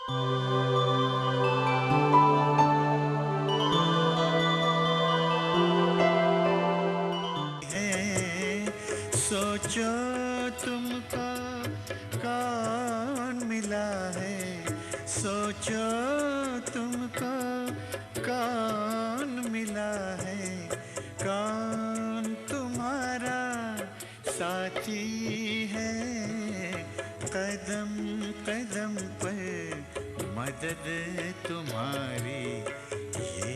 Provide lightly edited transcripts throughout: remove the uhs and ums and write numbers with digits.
सोचो तुमको कौन मिला है, सोचो तुमको कौन मिला है, कौन तुम्हारा साथी है। कदम कदम पर मदद तुम्हारी ये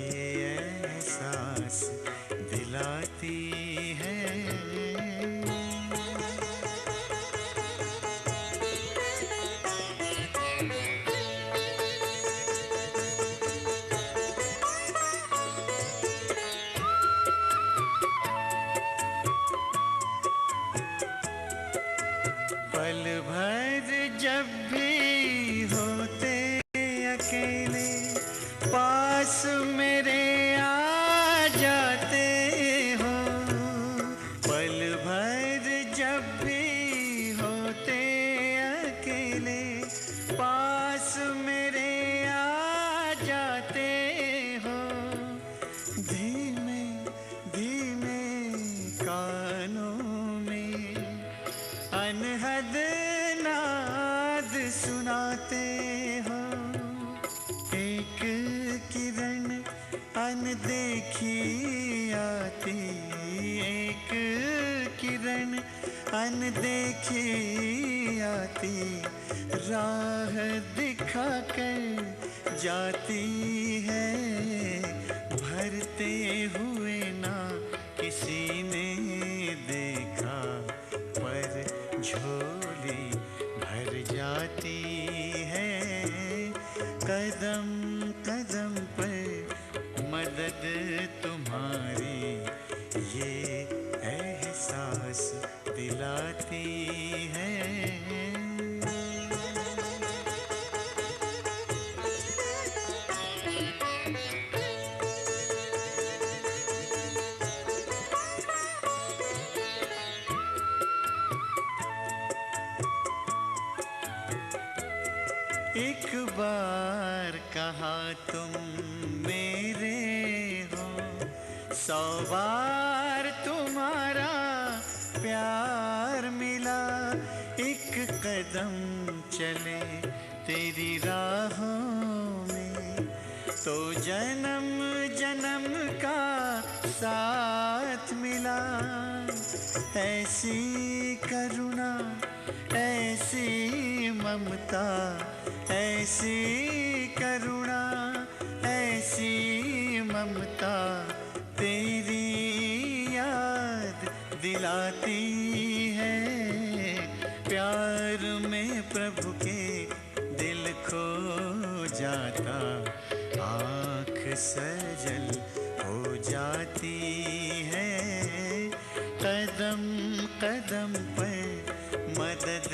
एहसास दिलाती है। पल भर जब भी होते अकेले, पास मेरे आ जाते हो। पल भर जब भी होते अकेले, पास मेरे आ जाते हो। धीमे धीमे कानों में अनहद नाद सुनाते हो। एक किरण अनदेखी आती, एक किरण अनदेखी आती, राह दिखाकर जाती है। भरते हुए ना किसी ने देखा, पर झोली भर जाती है। कदम कदम पर मदद तुम्हारी ये एहसास दिलाती है। एक बार कहा तुम मेरे हो, 100 बार तुम्हारा प्यार मिला। एक कदम चले तेरी राहों में, तो जन्म जन्म का साथ मिला। ऐसी करुणा, ऐसी ममता, ऐसी करुणा, ऐसी ममता, तेरी याद दिलाती है। प्यार में प्रभु के दिल खो जाता, आँख सजल हो जाती है। कदम कदम पर मदद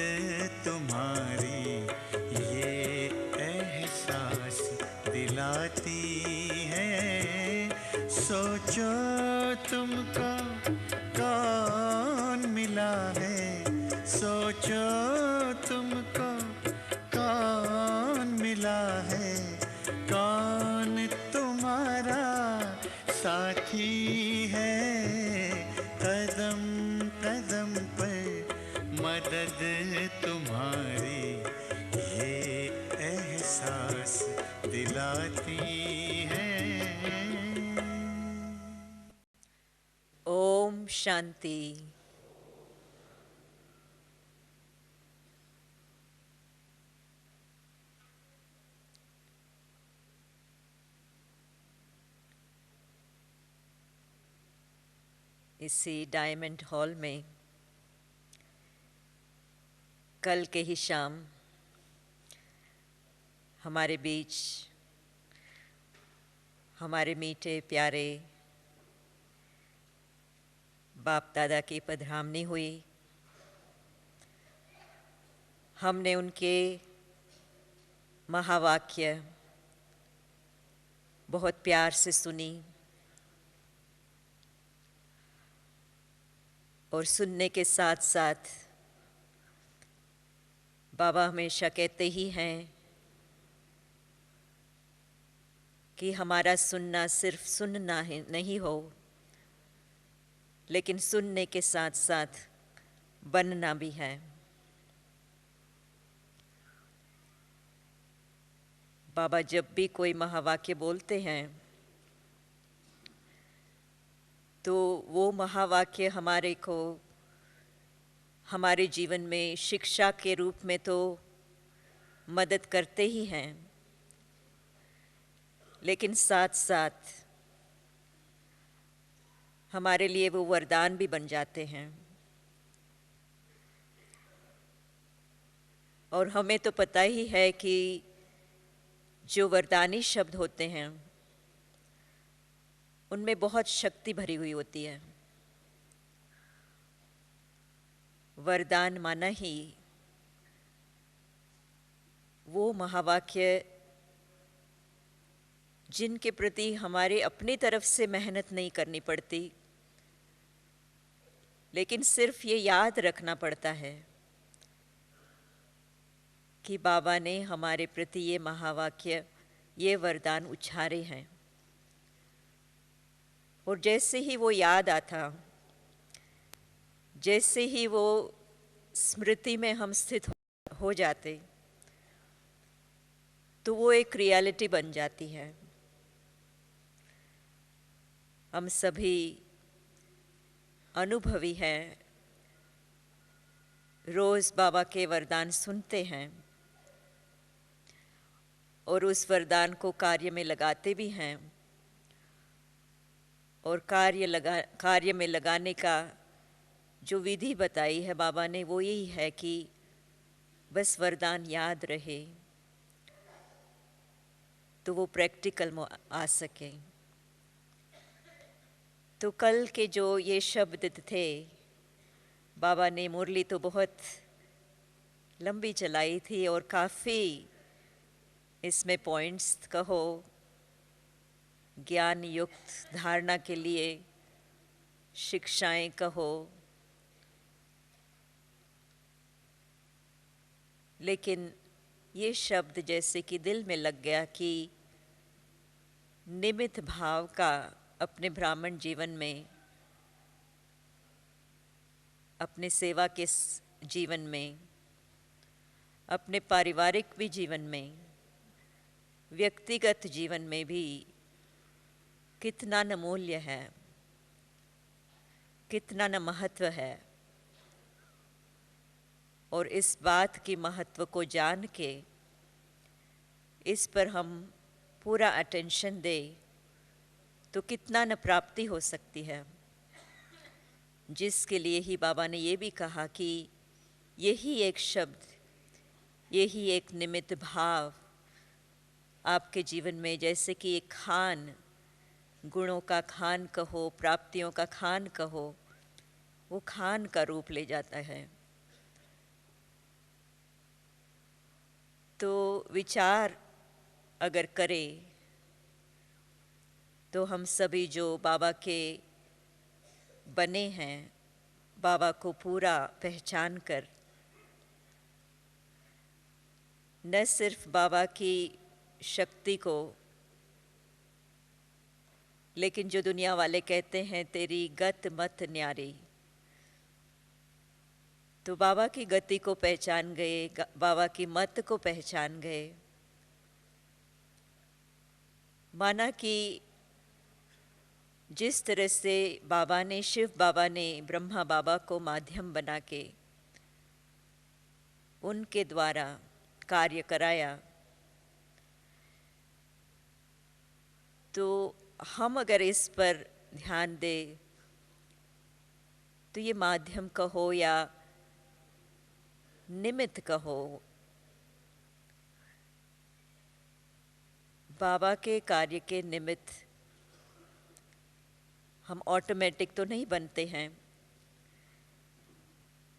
तुम्हारी ये एहसास दिलाती है। सोचो तुमको कौन मिला है, सोचो तुमको कौन मिला है, कौन तुम्हारा साथी है। कदम कदम पर मदद तुम्हारी ये एहसास दिलाती है। ओम शांति। इसी डायमंड हॉल में कल के ही शाम हमारे बीच हमारे मीठे प्यारे बाप दादा की पधरामनी हुई। हमने उनके महावाक्य बहुत प्यार से सुनी और सुनने के साथ साथ बाबा हमेशा कहते ही हैं कि हमारा सुनना सिर्फ सुनना है नहीं हो, लेकिन सुनने के साथ साथ बनना भी है। बाबा जब भी कोई महावाक्य बोलते हैं तो वो महावाक्य हमारे जीवन में शिक्षा के रूप में तो मदद करते ही हैं, लेकिन साथ साथ हमारे लिए वो वरदान भी बन जाते हैं। और हमें तो पता ही है कि जो वरदानी शब्द होते हैं उनमें बहुत शक्ति भरी हुई होती है। वरदान माना ही वो महावाक्य जिनके प्रति हमारे अपनी तरफ से मेहनत नहीं करनी पड़ती, लेकिन सिर्फ ये याद रखना पड़ता है कि बाबा ने हमारे प्रति ये महावाक्य, ये वरदान उच्चारे हैं। और जैसे ही वो याद आता, जैसे ही वो स्मृति में हम स्थित हो जाते, तो वो एक रियलिटी बन जाती है। हम सभी अनुभवी हैं, रोज बाबा के वरदान सुनते हैं और उस वरदान को कार्य में लगाते भी हैं। और कार्य में लगाने का जो विधि बताई है बाबा ने, वो यही है कि बस वरदान याद रहे तो वो प्रैक्टिकल में आ सके। तो कल के जो ये शब्द थे, बाबा ने मुरली तो बहुत लंबी चलाई थी और काफ़ी इसमें पॉइंट्स कहो ज्ञान युक्त धारणा के लिए शिक्षाएं कहो, लेकिन ये शब्द जैसे कि दिल में लग गया कि निमित्त भाव का अपने ब्राह्मण जीवन में, अपने सेवा के जीवन में, अपने पारिवारिक भी जीवन में, व्यक्तिगत जीवन में भी कितना न मूल्य है, कितना न महत्व है। और इस बात की महत्व को जान के इस पर हम पूरा अटेंशन दें तो कितना न प्राप्ति हो सकती है। जिसके लिए ही बाबा ने ये भी कहा कि यही एक शब्द, यही एक निमित्त भाव आपके जीवन में, जैसे कि एक खान, गुणों का खान कहो, प्राप्तियों का खान कहो, वो खान का रूप ले जाता है। तो विचार अगर करें तो हम सभी जो बाबा के बने हैं, बाबा को पूरा पहचान कर न सिर्फ बाबा की शक्ति को, लेकिन जो दुनिया वाले कहते हैं तेरी गत मत न्यारी, तो बाबा की गति को पहचान गए, बाबा की मत को पहचान गए। माना कि जिस तरह से शिव बाबा ने ब्रह्मा बाबा को माध्यम बना के उनके द्वारा कार्य कराया, तो हम अगर इस पर ध्यान दें तो ये माध्यम कहो या निमित्त कहो, बाबा के कार्य के निमित्त हम ऑटोमेटिक तो नहीं बनते हैं।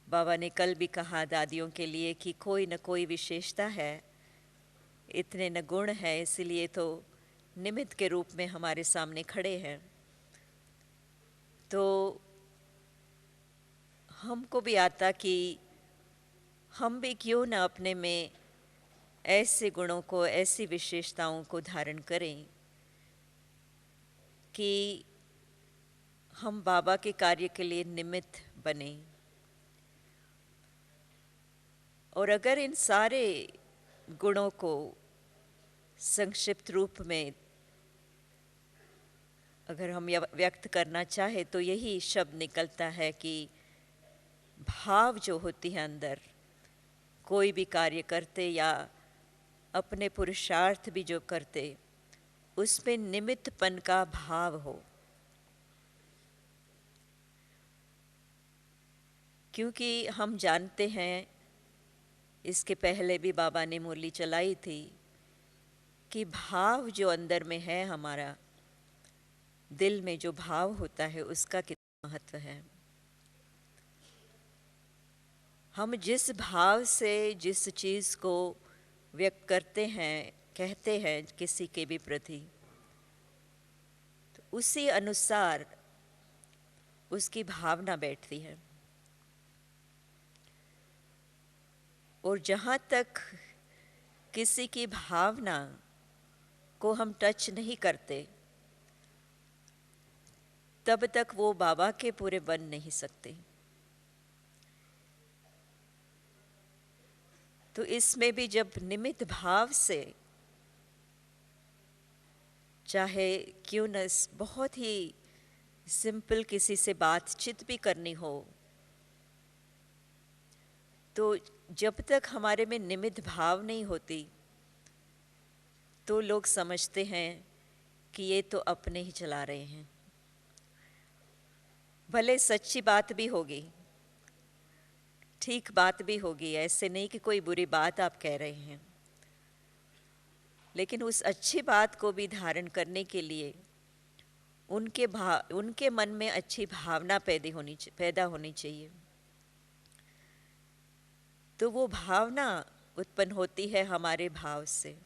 बाबा ने कल भी कहा दादियों के लिए कि कोई न कोई विशेषता है, इतने न गुण है, इसलिए तो निमित्त के रूप में हमारे सामने खड़े हैं। तो हमको भी आता कि हम भी क्यों न अपने में ऐसे गुणों को, ऐसी विशेषताओं को धारण करें कि हम बाबा के कार्य के लिए निमित्त बने। और अगर इन सारे गुणों को संक्षिप्त रूप में अगर हम व्यक्त करना चाहे तो यही शब्द निकलता है कि भाव जो होती है अंदर, कोई भी कार्य करते या अपने पुरुषार्थ भी जो करते, उसमें निमित्तपन का भाव हो। क्योंकि हम जानते हैं, इसके पहले भी बाबा ने मुरली चलाई थी, कि भाव जो अंदर में है, हमारा दिल में जो भाव होता है उसका कितना महत्व है। हम जिस भाव से जिस चीज़ को व्यक्त करते हैं, कहते हैं किसी के भी प्रति, तो उसी अनुसार उसकी भावना बैठती है। और जहाँ तक किसी की भावना को हम टच नहीं करते, तब तक वो बाबा के पूरे बन नहीं सकते। तो इसमें भी जब निमित्त भाव से, चाहे क्यों न बहुत ही सिंपल किसी से बातचीत भी करनी हो, तो जब तक हमारे में निमित्त भाव नहीं होती, तो लोग समझते हैं कि ये तो अपने ही चला रहे हैं। भले सच्ची बात भी होगी, ठीक बात भी होगी, ऐसे नहीं कि कोई बुरी बात आप कह रहे हैं, लेकिन उस अच्छी बात को भी धारण करने के लिए उनके मन में अच्छी भावना पैदा होनी चाहिए। तो वो भावना उत्पन्न होती है हमारे भाव से।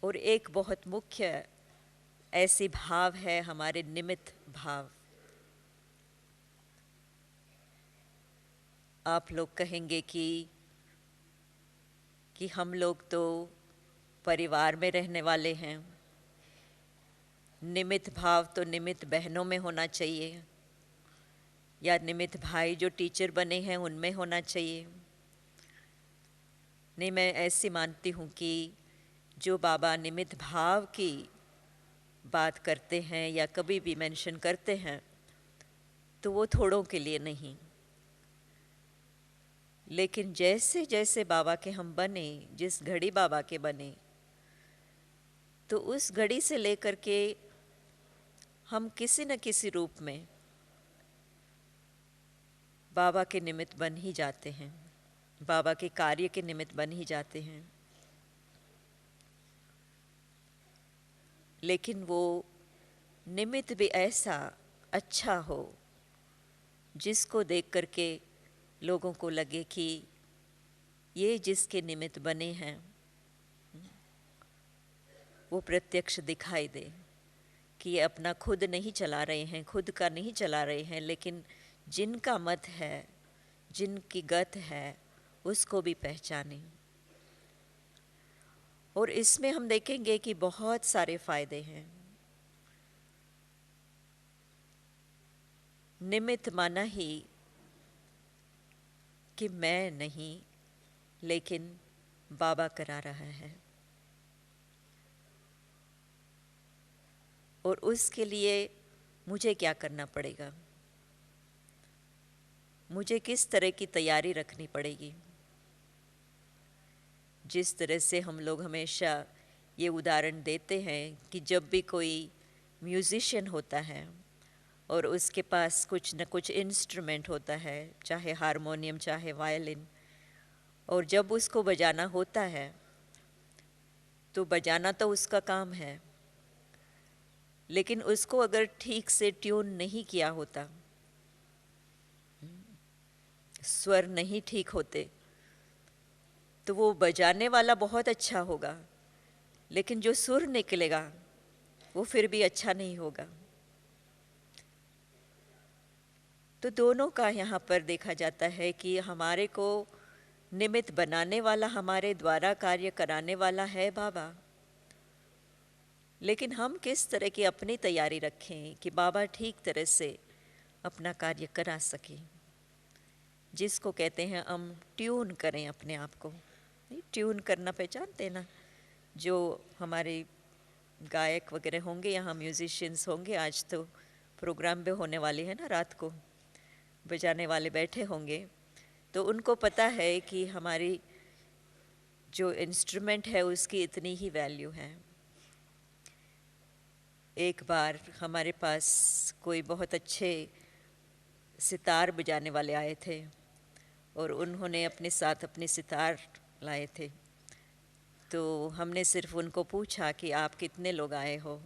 और एक बहुत मुख्य ऐसी भाव है हमारे निमित्त भाव। आप लोग कहेंगे कि हम लोग तो परिवार में रहने वाले हैं, निमित्त भाव तो निमित्त बहनों में होना चाहिए, या निमित्त भाई जो टीचर बने हैं उनमें होना चाहिए। नहीं, मैं ऐसी मानती हूँ कि जो बाबा निमित्त भाव की बात करते हैं या कभी भी मेंशन करते हैं, तो वो थोड़ों के लिए नहीं, लेकिन जैसे जैसे बाबा के हम बने, जिस घड़ी बाबा के बने, तो उस घड़ी से लेकर के हम किसी न किसी रूप में बाबा के निमित्त बन ही जाते हैं, बाबा के कार्य के निमित्त बन ही जाते हैं। लेकिन वो निमित्त भी ऐसा अच्छा हो जिसको देख करके लोगों को लगे कि ये जिसके निमित्त बने हैं वो प्रत्यक्ष दिखाई दे कि ये अपना खुद नहीं चला रहे हैं, खुद का नहीं चला रहे हैं, लेकिन जिनका मत है, जिनकी गत है, उसको भी पहचाने। और इसमें हम देखेंगे कि बहुत सारे फायदे हैं। निमित्त माना ही कि मैं नहीं, लेकिन बाबा करा रहा है, और उसके लिए मुझे क्या करना पड़ेगा, मुझे किस तरह की तैयारी रखनी पड़ेगी। जिस तरह से हम लोग हमेशा ये उदाहरण देते हैं कि जब भी कोई म्यूज़िशियन होता है और उसके पास कुछ न कुछ इंस्ट्रूमेंट होता है, चाहे हारमोनियम चाहे वायलिन, और जब उसको बजाना होता है तो बजाना तो उसका काम है, लेकिन उसको अगर ठीक से ट्यून नहीं किया होता, स्वर नहीं ठीक होते, तो वो बजाने वाला बहुत अच्छा होगा, लेकिन जो सुर निकलेगा वो फिर भी अच्छा नहीं होगा। तो दोनों का यहाँ पर देखा जाता है कि हमारे को निमित्त बनाने वाला, हमारे द्वारा कार्य कराने वाला है बाबा, लेकिन हम किस तरह की अपनी तैयारी रखें कि बाबा ठीक तरह से अपना कार्य करा सकें, जिसको कहते हैं हम ट्यून करें अपने आप को। नहीं, ट्यून करना पहचानते हैं ना, जो हमारे गायक वगैरह होंगे, यहाँ म्यूजिशियंस होंगे, आज तो प्रोग्राम भी होने वाली है ना, रात को बजाने वाले बैठे होंगे, तो उनको पता है कि हमारी जो इंस्ट्रूमेंट है उसकी इतनी ही वैल्यू है। एक बार हमारे पास कोई बहुत अच्छे सितार बजाने वाले आए थे और उन्होंने अपने साथ अपने सितार लाए थे। तो हमने सिर्फ उनको पूछा कि आप कितने लोग आए हो,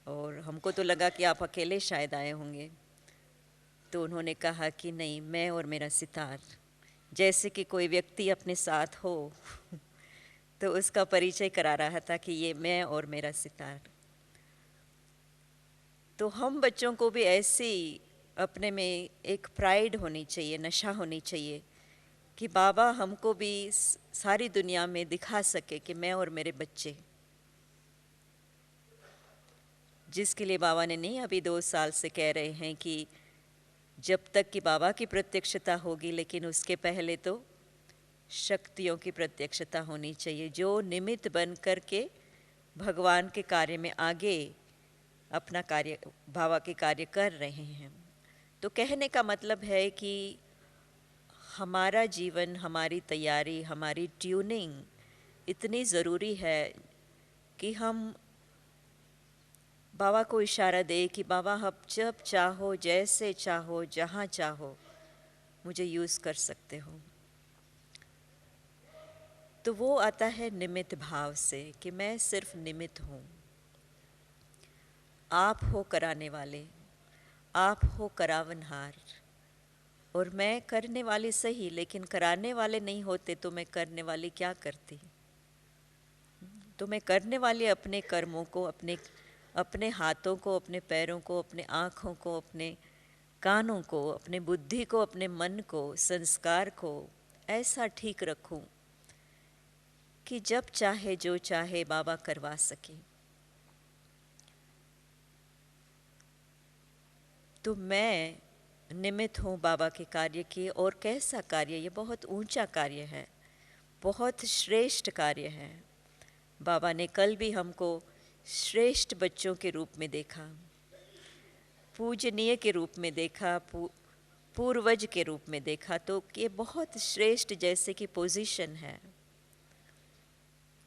और हमको तो लगा कि आप अकेले शायद आए होंगे। तो उन्होंने कहा कि नहीं, मैं और मेरा सितार, जैसे कि कोई व्यक्ति अपने साथ हो तो उसका परिचय करा रहा था कि ये मैं और मेरा सितार। तो हम बच्चों को भी ऐसी अपने में एक प्राइड होनी चाहिए, नशा होनी चाहिए कि बाबा हमको भी सारी दुनिया में दिखा सके कि मैं और मेरे बच्चे, जिसके लिए बाबा ने नहीं अभी 2 साल से कह रहे हैं कि जब तक कि बाबा की प्रत्यक्षता होगी, लेकिन उसके पहले तो शक्तियों की प्रत्यक्षता होनी चाहिए, जो निमित्त बन करके भगवान के कार्य में आगे अपना कार्य, बाबा के कार्य कर रहे हैं। तो कहने का मतलब है कि हमारा जीवन, हमारी तैयारी, हमारी ट्यूनिंग इतनी ज़रूरी है कि हम बाबा को इशारा दे कि बाबा आप जब चाहो, जैसे चाहो, जहाँ चाहो मुझे यूज़ कर सकते हो। तो वो आता है निमित्त भाव से कि मैं सिर्फ निमित्त हूँ, आप हो कराने वाले, आप हो करावनहार, और मैं करने वाली सही, लेकिन कराने वाले नहीं होते तो मैं करने वाली क्या करती। तो मैं करने वाली अपने कर्मों को, अपने हाथों को, अपने पैरों को, अपने आँखों को, अपने कानों को, अपने बुद्धि को, अपने मन को, संस्कार को ऐसा ठीक रखूं कि जब चाहे जो चाहे बाबा करवा सके। तो मैं निमित्त हूँ बाबा के कार्य की, और कैसा कार्य, ये बहुत ऊंचा कार्य है, बहुत श्रेष्ठ कार्य है। बाबा ने कल भी हमको श्रेष्ठ बच्चों के रूप में देखा, पूजनीय के रूप में देखा, पूर्वज के रूप में देखा। तो ये बहुत श्रेष्ठ जैसे कि पोजीशन है,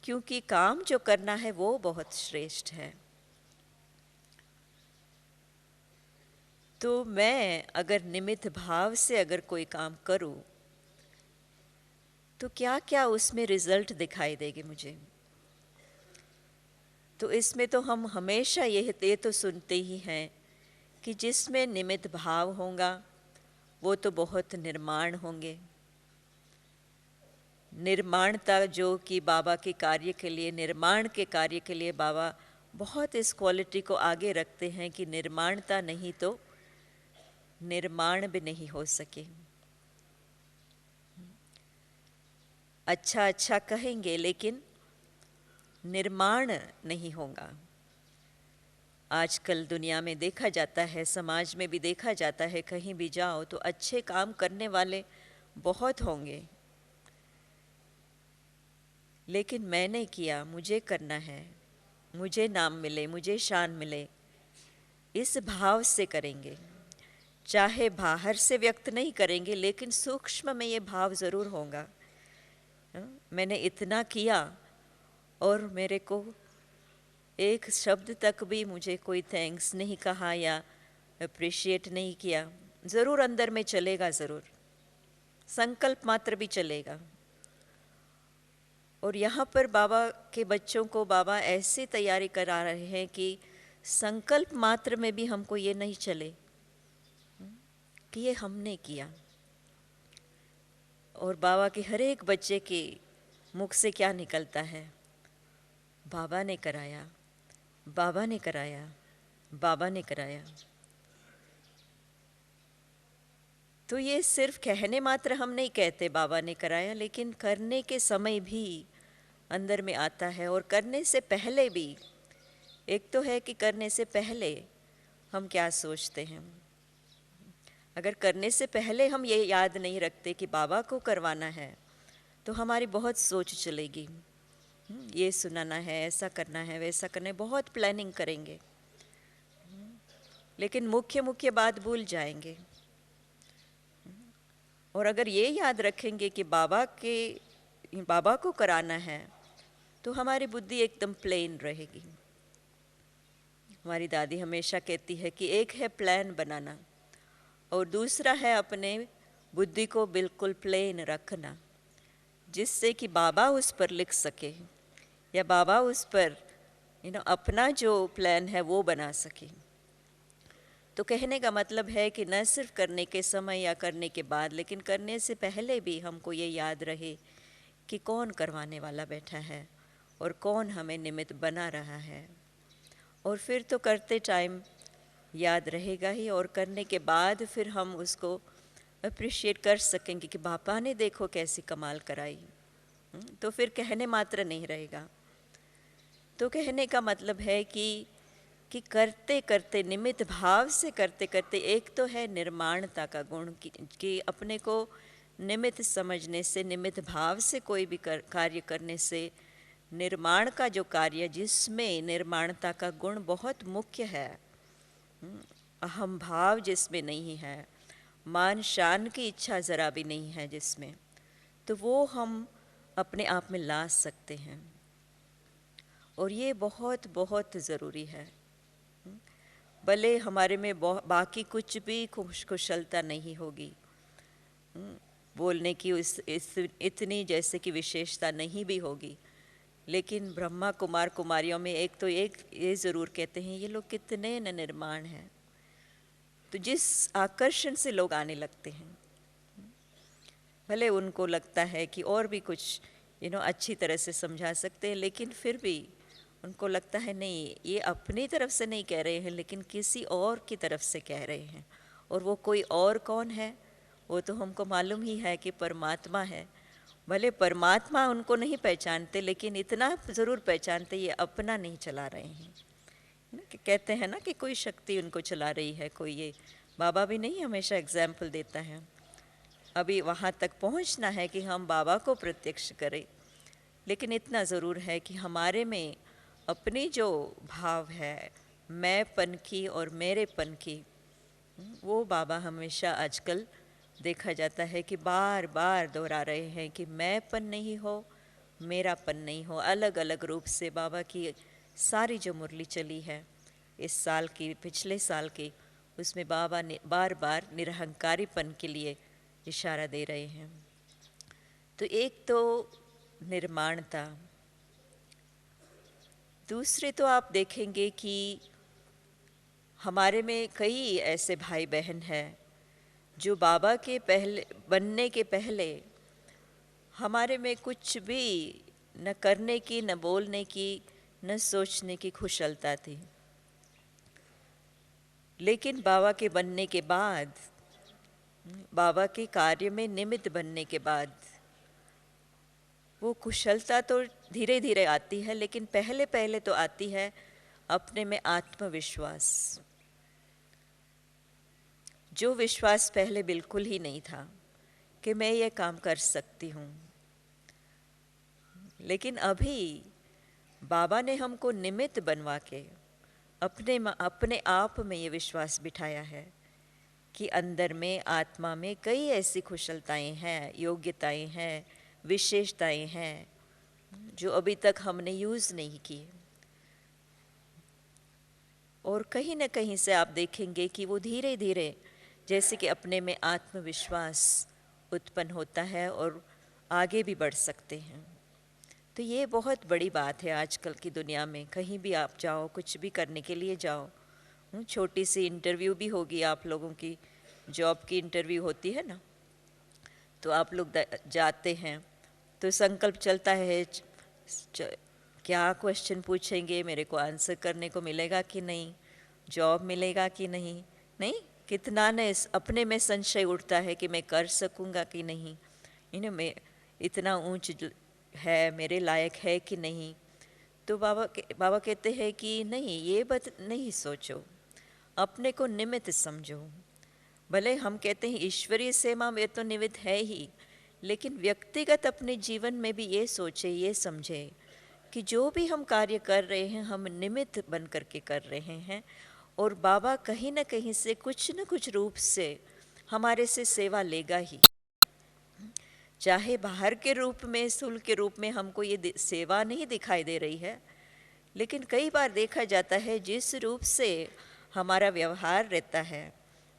क्योंकि काम जो करना है वो बहुत श्रेष्ठ है। तो मैं अगर निमित्त भाव से अगर कोई काम करूं तो क्या क्या उसमें रिजल्ट दिखाई देंगे मुझे। तो इसमें तो हम हमेशा ये तो सुनते ही हैं कि जिसमें निमित्त भाव होगा वो तो बहुत निर्माण होंगे। निर्माणता जो कि बाबा के कार्य के लिए, निर्माण के कार्य के लिए बाबा बहुत इस क्वालिटी को आगे रखते हैं कि निर्माणता नहीं तो निर्माण भी नहीं हो सके। अच्छा अच्छा कहेंगे लेकिन निर्माण नहीं होगा। आजकल दुनिया में देखा जाता है, समाज में भी देखा जाता है, कहीं भी जाओ तो अच्छे काम करने वाले बहुत होंगे, लेकिन मैंने किया, मुझे करना है, मुझे नाम मिले, मुझे शान मिले, इस भाव से करेंगे। चाहे बाहर से व्यक्त नहीं करेंगे, लेकिन सूक्ष्म में ये भाव ज़रूर होगा। मैंने इतना किया और मेरे को एक शब्द तक भी मुझे कोई थैंक्स नहीं कहा या अप्रिशिएट नहीं किया, ज़रूर अंदर में चलेगा, ज़रूर संकल्प मात्र भी चलेगा। और यहाँ पर बाबा के बच्चों को बाबा ऐसी तैयारी करा रहे हैं कि संकल्प मात्र में भी हमको ये नहीं चले कि ये हमने किया। और बाबा के हर एक बच्चे के मुख से क्या निकलता है, बाबा ने कराया, बाबा ने कराया, बाबा ने कराया। तो ये सिर्फ कहने मात्र हम नहीं कहते बाबा ने कराया, लेकिन करने के समय भी अंदर में आता है। और करने से पहले भी, एक तो है कि करने से पहले हम क्या सोचते हैं। अगर करने से पहले हम ये याद नहीं रखते कि बाबा को करवाना है, तो हमारी बहुत सोच चलेगी। ये सुनाना है, ऐसा करना है, वैसा करना है, बहुत प्लानिंग करेंगे, लेकिन मुख्य मुख्य बात भूल जाएंगे। और अगर ये याद रखेंगे कि बाबा को कराना है, तो हमारी बुद्धि एकदम प्लेन रहेगी। हमारी दादी हमेशा कहती है कि एक है प्लान बनाना और दूसरा है अपने बुद्धि को बिल्कुल प्लेन रखना, जिससे कि बाबा उस पर लिख सके या बाबा उस पर अपना जो प्लान है वो बना सके। तो कहने का मतलब है कि न सिर्फ करने के समय या करने के बाद, लेकिन करने से पहले भी हमको ये याद रहे कि कौन करवाने वाला बैठा है और कौन हमें निमित्त बना रहा है। और फिर तो करते टाइम याद रहेगा ही, और करने के बाद फिर हम उसको अप्रिशिएट कर सकेंगे कि बाबा ने देखो कैसी कमाल कराई। तो फिर कहने मात्र नहीं रहेगा। तो कहने का मतलब है कि करते करते, निमित्त भाव से करते करते, एक तो है निर्माणता का गुण कि अपने को निमित्त समझने से, निमित्त भाव से कोई भी कार्य करने से, निर्माण का जो कार्य जिसमें निर्माणता का गुण बहुत मुख्य है, अहम भाव जिसमें नहीं है, मान शान की इच्छा ज़रा भी नहीं है जिसमें, तो वो हम अपने आप में ला सकते हैं। और ये बहुत बहुत ज़रूरी है। भले हमारे में बाकी कुछ भी कुशलता नहीं होगी, बोलने की इतनी जैसे कि विशेषता नहीं भी होगी, लेकिन ब्रह्मा कुमार कुमारियों में एक ये ज़रूर कहते हैं, ये लोग कितने न निर्माण हैं। तो जिस आकर्षण से लोग आने लगते हैं, भले उनको लगता है कि और भी कुछ अच्छी तरह से समझा सकते हैं, लेकिन फिर भी उनको लगता है नहीं, ये अपनी तरफ से नहीं कह रहे हैं, लेकिन किसी और की तरफ से कह रहे हैं। और वो कोई और कौन है? वो तो हमको मालूम ही है कि परमात्मा है। भले परमात्मा उनको नहीं पहचानते, लेकिन इतना ज़रूर पहचानते, ये अपना नहीं चला रहे हैं। कि कहते हैं ना कि कोई शक्ति उनको चला रही है, कोई ये बाबा भी नहीं हमेशा एग्जाम्पल देता है। अभी वहाँ तक पहुँचना है कि हम बाबा को प्रत्यक्ष करें, लेकिन इतना ज़रूर है कि हमारे में अपनी जो भाव है मैंपन की और मेरेपन की, वो बाबा हमेशा आजकल देखा जाता है कि बार बार दोहरा रहे हैं कि मैंपन नहीं हो, मेरापन नहीं हो। अलग अलग रूप से बाबा की सारी जो मुरली चली है इस साल की, पिछले साल की, उसमें बाबा ने बार बार निरहंकारीपन के लिए इशारा दे रहे हैं। तो एक तो निर्माणता, दूसरे तो आप देखेंगे कि हमारे में कई ऐसे भाई बहन हैं जो बाबा के पहले बनने के पहले हमारे में कुछ भी न करने की, न बोलने की, न सोचने की कुशलता थी, लेकिन बाबा के बनने के बाद, बाबा के कार्य में निमित्त बनने के बाद, वो कुशलता तो धीरे धीरे आती है, लेकिन पहले पहले तो आती है अपने में आत्मविश्वास, जो विश्वास पहले बिल्कुल ही नहीं था कि मैं ये काम कर सकती हूँ। लेकिन अभी बाबा ने हमको निमित्त बनवा के अपने आप में ये विश्वास बिठाया है कि अंदर में, आत्मा में कई ऐसी कुशलताएं हैं, योग्यताएं हैं, विशेषताएं हैं जो अभी तक हमने यूज़ नहीं की। और कहीं न कहीं से आप देखेंगे कि वो धीरे धीरे जैसे कि अपने में आत्मविश्वास उत्पन्न होता है और आगे भी बढ़ सकते हैं। तो ये बहुत बड़ी बात है आजकल की दुनिया में। कहीं भी आप जाओ, कुछ भी करने के लिए जाओ, छोटी सी इंटरव्यू भी होगी, आप लोगों की जॉब की इंटरव्यू होती है ना, तो आप लोग जाते हैं तो संकल्प चलता है क्या क्वेश्चन पूछेंगे, मेरे को आंसर करने को मिलेगा कि नहीं, जॉब मिलेगा कि नहीं, कितना ने अपने में संशय उठता है कि मैं कर सकूँगा कि नहीं, मैं इतना ऊंच है, मेरे लायक है कि नहीं। तो बाबा कहते हैं कि नहीं, ये बात नहीं सोचो, अपने को निमित्त समझो। भले हम कहते हैं ईश्वरीय सेवा में तो निमित्त है ही, लेकिन व्यक्तिगत अपने जीवन में भी ये सोचे, ये समझे कि जो भी हम कार्य कर रहे हैं हम निमित्त बन करके कर रहे हैं, और बाबा कहीं ना कहीं से कुछ न कुछ रूप से हमारे से सेवा लेगा ही। चाहे बाहर के रूप में, स्थूल के रूप में हमको ये सेवा नहीं दिखाई दे रही है, लेकिन कई बार देखा जाता है जिस रूप से हमारा व्यवहार रहता है,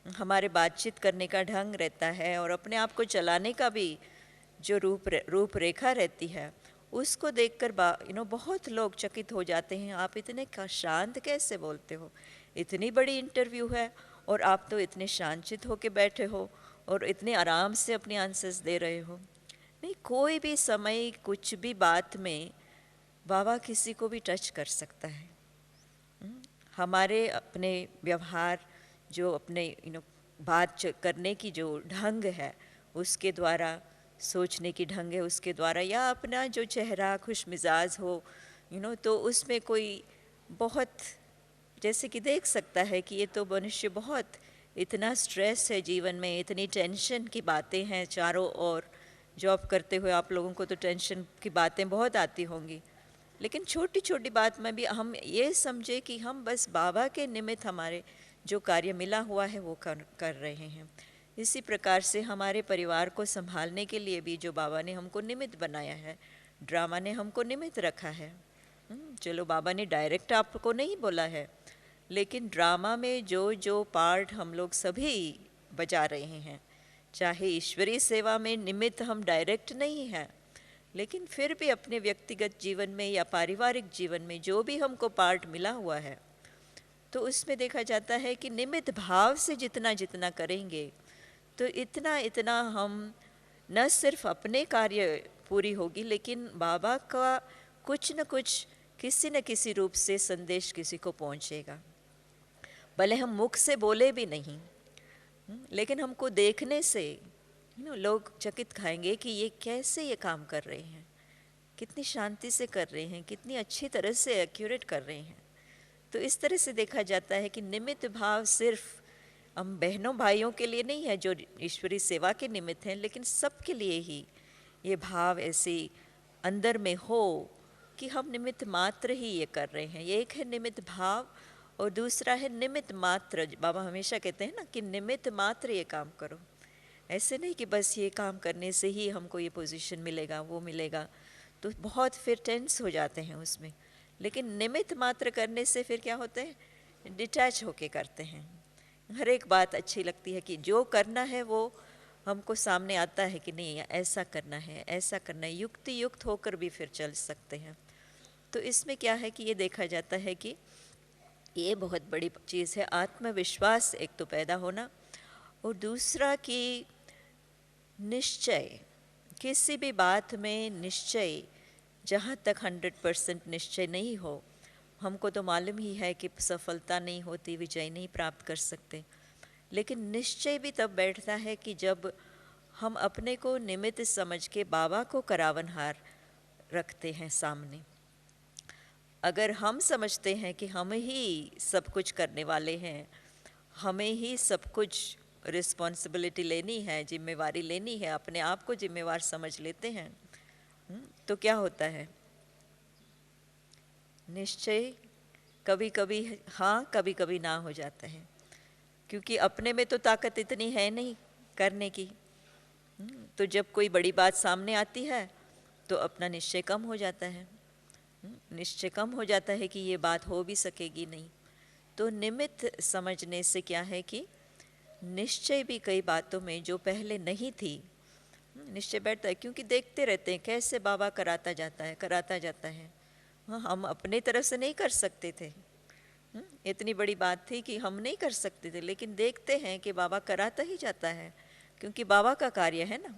हमारे बातचीत करने का ढंग रहता है, और अपने आप को चलाने का भी जो रूपरेखा रहती है, उसको देखकर बहुत लोग चकित हो जाते हैं। आप इतने शांत कैसे बोलते हो, इतनी बड़ी इंटरव्यू है और आप तो इतने शांतचित होके बैठे हो और इतने आराम से अपने आंसर्स दे रहे हो। नहीं, कोई भी समय कुछ भी बात में बाबा किसी को भी टच कर सकता है। हमारे अपने व्यवहार, जो अपने बात करने की जो ढंग है उसके द्वारा, सोचने की ढंग है उसके द्वारा, या अपना जो चेहरा खुश मिजाज हो तो उसमें कोई बहुत, जैसे कि देख सकता है कि ये तो मनुष्य बहुत इतना स्ट्रेस है जीवन में, इतनी टेंशन की बातें हैं चारों ओर। जॉब करते हुए आप लोगों को तो टेंशन की बातें बहुत आती होंगी, लेकिन छोटी छोटी बात में भी हम ये समझे कि हम बस बाबा के निमित्त हमारे जो कार्य मिला हुआ है वो कर रहे हैं। इसी प्रकार से हमारे परिवार को संभालने के लिए भी जो बाबा ने हमको निमित्त बनाया है, ड्रामा ने हमको निमित्त रखा है। चलो बाबा ने डायरेक्ट आपको नहीं बोला है, लेकिन ड्रामा में जो जो पार्ट हम लोग सभी बजा रहे हैं, चाहे ईश्वरीय सेवा में निमित्त हम डायरेक्ट नहीं हैं, लेकिन फिर भी अपने व्यक्तिगत जीवन में या पारिवारिक जीवन में जो भी हमको पार्ट मिला हुआ है, तो उसमें देखा जाता है कि निमित्त भाव से जितना जितना करेंगे तो इतना इतना हम न सिर्फ अपने कार्य पूरी होगी, लेकिन बाबा का कुछ न कुछ किसी न किसी रूप से संदेश किसी को पहुंचेगा। भले हम मुख से बोले भी नहीं, लेकिन हमको देखने से लोग चकित खाएंगे कि ये कैसे ये काम कर रहे हैं, कितनी शांति से कर रहे हैं, कितनी अच्छी तरह से एक्यूरेट कर रहे हैं। तो इस तरह से देखा जाता है कि निमित्त भाव सिर्फ हम बहनों भाइयों के लिए नहीं है जो ईश्वरीय सेवा के निमित्त हैं, लेकिन सबके लिए ही ये भाव ऐसे अंदर में हो कि हम निमित्त मात्र ही ये कर रहे हैं। ये एक है निमित्त भाव, और दूसरा है निमित्त मात्र। बाबा हमेशा कहते हैं ना कि निमित्त मात्र ये काम करो। ऐसे नहीं कि बस ये काम करने से ही हमको ये पोजीशन मिलेगा, वो मिलेगा, तो बहुत फिर टेंस हो जाते हैं उसमें। लेकिन निमित्त मात्र करने से फिर क्या होता है, डिटैच होके करते हैं। हर एक बात अच्छी लगती है कि जो करना है वो हमको सामने आता है कि नहीं ऐसा करना है, ऐसा करना है, युक्ति युक्त होकर भी फिर चल सकते हैं। तो इसमें क्या है कि ये देखा जाता है कि ये बहुत बड़ी चीज़ है, आत्मविश्वास एक तो पैदा होना, और दूसरा कि निश्चय, किसी भी बात में निश्चय, जहाँ तक 100% निश्चय नहीं हो, हमको तो मालूम ही है कि सफलता नहीं होती, विजय नहीं प्राप्त कर सकते, लेकिन निश्चय भी तब बैठता है कि जब हम अपने को निमित्त समझ के बाबा को करावनहार रखते हैं सामने। अगर हम समझते हैं कि हम ही सब कुछ करने वाले हैं, हमें ही सब कुछ रिस्पॉन्सिबिलिटी लेनी है, जिम्मेवारी लेनी है, अपने आप को जिम्मेवार समझ लेते हैं, तो क्या होता है, निश्चय कभी कभी हाँ कभी कभी ना हो जाता है, क्योंकि अपने में तो ताकत इतनी है नहीं करने की। तो जब कोई बड़ी बात सामने आती है तो अपना निश्चय कम हो जाता है, निश्चय कम हो जाता है कि ये बात हो भी सकेगी नहीं। तो निमित्त समझने से क्या है कि निश्चय भी कई बातों में जो पहले नहीं थी, निश्चय बैठता है, क्योंकि देखते रहते हैं कैसे बाबा कराता जाता है। हाँ, हम अपने तरफ से नहीं कर सकते थे, इतनी बड़ी बात थी कि हम नहीं कर सकते थे, लेकिन देखते हैं कि बाबा कराता ही जाता है, क्योंकि बाबा का कार्य है ना,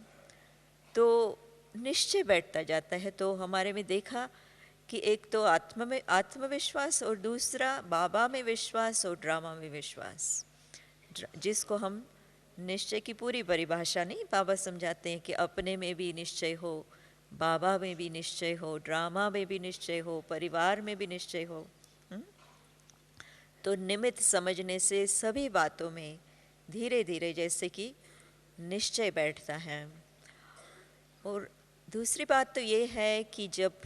तो निश्चय बैठता जाता है। तो हमारे में देखा कि एक तो आत्मविश्वास, और दूसरा बाबा में विश्वास और ड्रामा में विश्वास, जिसको हम निश्चय की पूरी परिभाषा नहीं, बाबा समझाते हैं कि अपने में भी निश्चय हो, बाबा में भी निश्चय हो, ड्रामा में भी निश्चय हो, परिवार में भी निश्चय हो। तो निमित्त समझने से सभी बातों में धीरे धीरे जैसे कि निश्चय बैठता है। और दूसरी बात तो ये है कि जब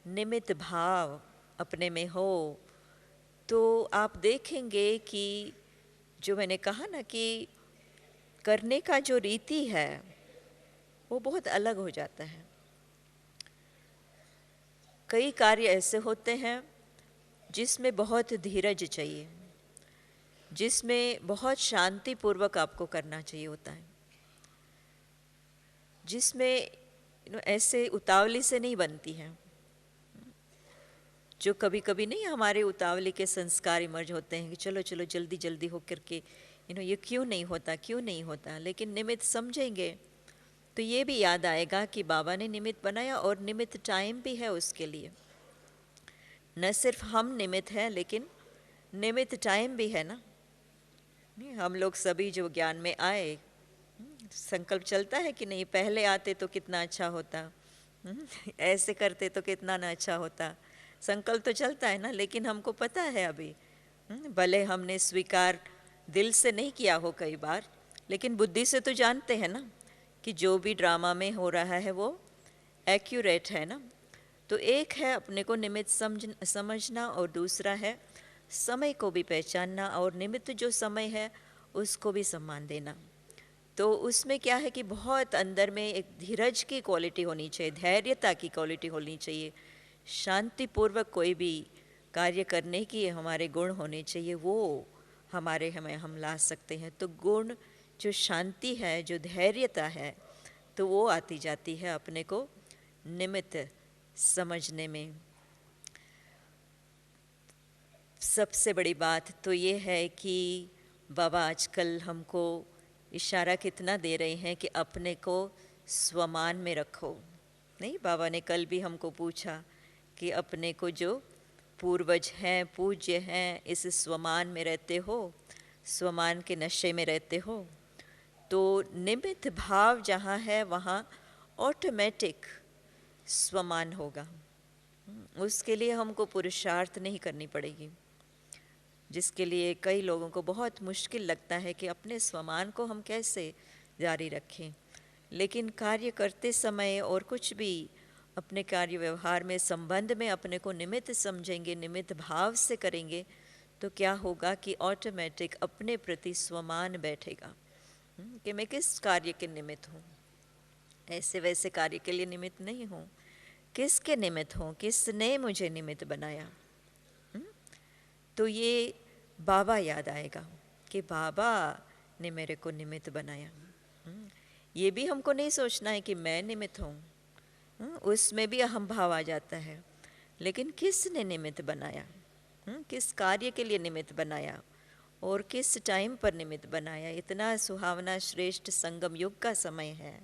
निमित्त भाव अपने में हो तो आप देखेंगे कि जो मैंने कहा ना कि करने का जो रीति है वो बहुत अलग हो जाता है। कई कार्य ऐसे होते हैं जिसमें बहुत धीरज चाहिए, जिसमें बहुत शांतिपूर्वक आपको करना चाहिए होता है, जिसमें ऐसे उतावली से नहीं बनती हैं। जो कभी कभी नहीं हमारे उतावली के संस्कार इमर्ज होते हैं कि चलो चलो जल्दी जल्दी हो करके ये क्यों नहीं होता, क्यों नहीं होता। लेकिन निमित्त समझेंगे तो ये भी याद आएगा कि बाबा ने निमित्त बनाया और निमित्त टाइम भी है उसके लिए। न सिर्फ हम निमित्त हैं लेकिन निमित्त टाइम भी है ना। नहीं, हम लोग सभी जो ज्ञान में आए, संकल्प चलता है कि नहीं पहले आते तो कितना अच्छा होता, ऐसे करते तो कितना ना अच्छा होता। संकल्प तो चलता है ना, लेकिन हमको पता है अभी, भले हमने स्वीकार दिल से नहीं किया हो कई बार, लेकिन बुद्धि से तो जानते हैं ना कि जो भी ड्रामा में हो रहा है वो एक्यूरेट है ना। तो एक है अपने को निमित्त समझना और दूसरा है समय को भी पहचानना और निमित्त जो समय है उसको भी सम्मान देना। तो उसमें क्या है कि बहुत अंदर में एक धीरज की क्वालिटी होनी चाहिए, धैर्यता की क्वालिटी होनी चाहिए, शांतिपूर्वक कोई भी कार्य करने की हमारे गुण होने चाहिए, वो हमें हम ला सकते हैं। तो गुण जो शांति है, जो धैर्यता है, तो वो आती जाती है अपने को निमित्त समझने में। सबसे बड़ी बात तो ये है कि बाबा आजकल हमको इशारा कितना दे रहे हैं कि अपने को स्वमान में रखो। नहीं, बाबा ने कल भी हमको पूछा कि अपने को जो पूर्वज हैं, पूज्य हैं, इस स्वमान में रहते हो, स्वमान के नशे में रहते हो। तो निमित्त भाव जहाँ है वहाँ ऑटोमेटिक स्वमान होगा। उसके लिए हमको पुरुषार्थ नहीं करनी पड़ेगी, जिसके लिए कई लोगों को बहुत मुश्किल लगता है कि अपने स्वमान को हम कैसे जारी रखें। लेकिन कार्य करते समय और कुछ भी अपने कार्य व्यवहार में, संबंध में अपने को निमित्त समझेंगे, निमित्त भाव से करेंगे, तो क्या होगा कि ऑटोमेटिक अपने प्रति स्वमान बैठेगा कि मैं किस कार्य के निमित्त हूँ, ऐसे वैसे कार्य के लिए निमित्त नहीं हूँ, किसके निमित्त हूँ, किसने मुझे निमित्त बनाया। तो ये बाबा याद आएगा कि बाबा ने मेरे को निमित्त बनाया। ये भी हमको नहीं सोचना है कि मैं निमित्त हूँ, उसमें भी अहम भाव आ जाता है। लेकिन किसने निमित्त बनाया, किस कार्य के लिए निमित्त बनाया और किस टाइम पर निमित्त बनाया। इतना सुहावना श्रेष्ठ संगम युग का समय है,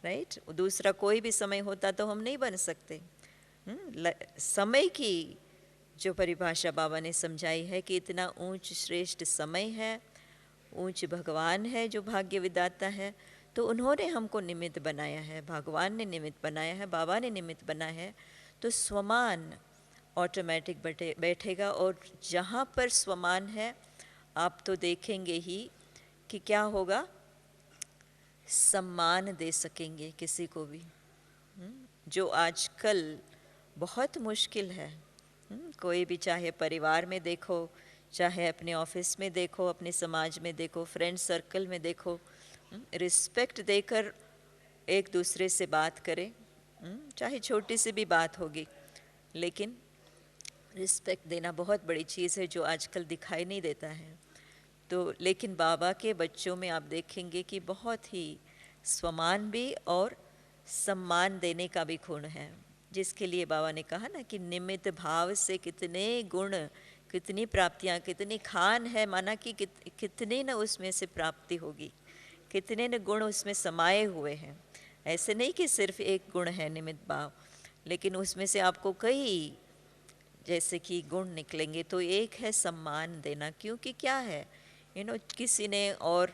राइट। दूसरा कोई भी समय होता तो हम नहीं बन सकते। समय की जो परिभाषा बाबा ने समझाई है कि इतना ऊंच श्रेष्ठ समय है, ऊंच भगवान है जो भाग्य विदाता है, तो उन्होंने हमको निमित्त बनाया है, भगवान ने निमित्त बनाया है, बाबा ने निमित्त बनाया है। तो स्वमान ऑटोमेटिक बैठेगा। और जहाँ पर स्वमान है आप तो देखेंगे ही कि क्या होगा, सम्मान दे सकेंगे किसी को भी, जो आजकल बहुत मुश्किल है। कोई भी, चाहे परिवार में देखो, चाहे अपने ऑफिस में देखो, अपने समाज में देखो, फ्रेंड सर्कल में देखो, रिस्पेक्ट देकर एक दूसरे से बात करें, चाहे छोटी सी भी बात होगी, लेकिन रिस्पेक्ट देना बहुत बड़ी चीज़ है जो आजकल दिखाई नहीं देता है। तो लेकिन बाबा के बच्चों में आप देखेंगे कि बहुत ही स्वमान भी और सम्मान देने का भी गुण है, जिसके लिए बाबा ने कहा ना कि निमित्त भाव से कितने गुण, कितनी प्राप्तियाँ, कितनी खान है, माना कि कितने न उसमें से प्राप्ति होगी, कितने न गुण उसमें समाये हुए हैं। ऐसे नहीं कि सिर्फ एक गुण है निमित्त भाव, लेकिन उसमें से आपको कई जैसे कि गुण निकलेंगे। तो एक है सम्मान देना, क्योंकि क्या है, किसी ने और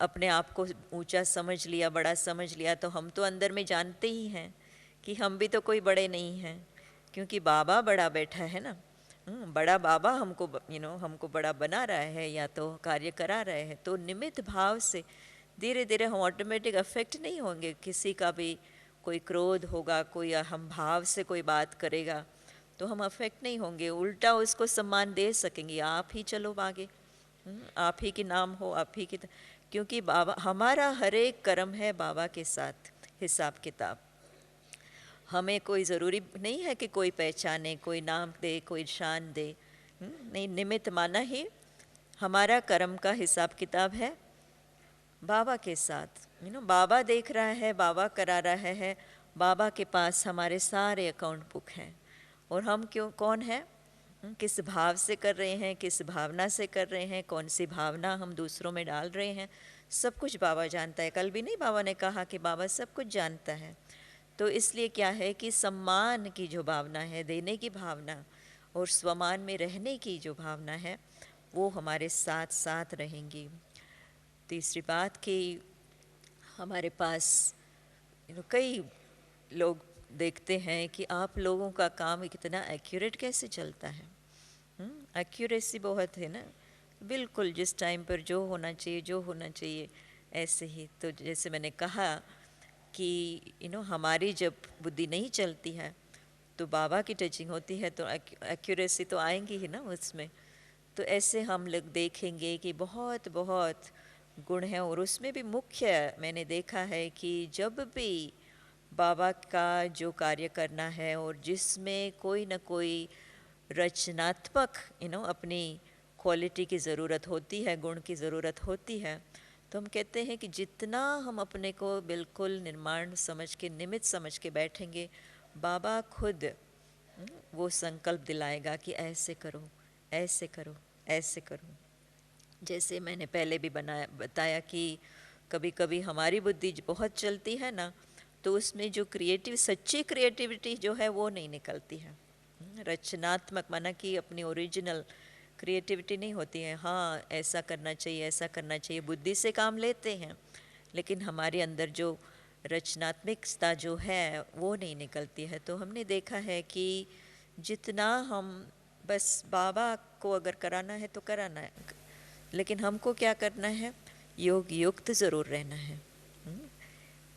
अपने आप को ऊंचा समझ लिया, बड़ा समझ लिया, तो हम तो अंदर में जानते ही हैं कि हम भी तो कोई बड़े नहीं हैं, क्योंकि बाबा बड़ा बैठा है ना। बड़ा बाबा हमको हमको बड़ा बना रहा है या तो कार्य करा रहे हैं। तो निमित्त भाव से धीरे धीरे हम ऑटोमेटिक अफेक्ट नहीं होंगे। किसी का भी कोई क्रोध होगा, कोई हम भाव से कोई बात करेगा तो हम अफेक्ट नहीं होंगे, उल्टा उसको सम्मान दे सकेंगे। आप ही चलो आगे, आप ही की नाम हो, आप ही की, क्योंकि बाबा हमारा हर एक कर्म है बाबा के साथ हिसाब किताब। हमें कोई ज़रूरी नहीं है कि कोई पहचाने, कोई नाम दे, कोई शान दे। नहीं, निमित्त माना ही हमारा कर्म का हिसाब किताब है बाबा के साथ। बाबा देख रहा है, बाबा करा रहा है, बाबा के पास हमारे सारे अकाउंट बुक हैं। और हम कौन है, किस भाव से कर रहे हैं, किस भावना से कर रहे हैं, कौन सी भावना हम दूसरों में डाल रहे हैं, सब कुछ बाबा जानता है। कल भी नहीं बाबा ने कहा कि बाबा सब कुछ जानता है। तो इसलिए क्या है कि सम्मान की जो भावना है, देने की भावना और स्वमान में रहने की जो भावना है, वो हमारे साथ साथ रहेंगी। तीसरी बात कि हमारे पास कई लोग देखते हैं कि आप लोगों का काम कितना एक्यूरेट कैसे चलता है। एक्यूरेसी बहुत है ना, बिल्कुल जिस टाइम पर जो होना चाहिए, जो होना चाहिए ऐसे ही। तो जैसे मैंने कहा कि हमारी जब बुद्धि नहीं चलती है तो बाबा की टचिंग होती है, तो एक्यूरेसी तो आएंगी ही ना उसमें। तो ऐसे हम लोग देखेंगे कि बहुत बहुत गुण हैं। और उसमें भी मुख्य मैंने देखा है कि जब भी बाबा का जो कार्य करना है और जिसमें कोई न कोई रचनात्मक अपनी क्वालिटी की ज़रूरत होती है, गुण की ज़रूरत होती है, तो हम कहते हैं कि जितना हम अपने को बिल्कुल निर्माण समझ के, निमित्त समझ के बैठेंगे, बाबा खुद वो संकल्प दिलाएगा कि ऐसे करो, ऐसे करो, ऐसे करो। जैसे मैंने पहले भी बताया कि कभी कभी हमारी बुद्धि बहुत चलती है ना, तो उसमें जो सच्ची क्रिएटिविटी जो है वो नहीं निकलती है। रचनात्मक माना कि अपनी ओरिजिनल क्रिएटिविटी नहीं होती है। हाँ, ऐसा करना चाहिए, ऐसा करना चाहिए, बुद्धि से काम लेते हैं, लेकिन हमारे अंदर जो रचनात्मकता जो है वो नहीं निकलती है। तो हमने देखा है कि जितना हम बस बाबा को अगर कराना है तो कराना है, लेकिन हमको क्या करना है, योग युक्त ज़रूर रहना है,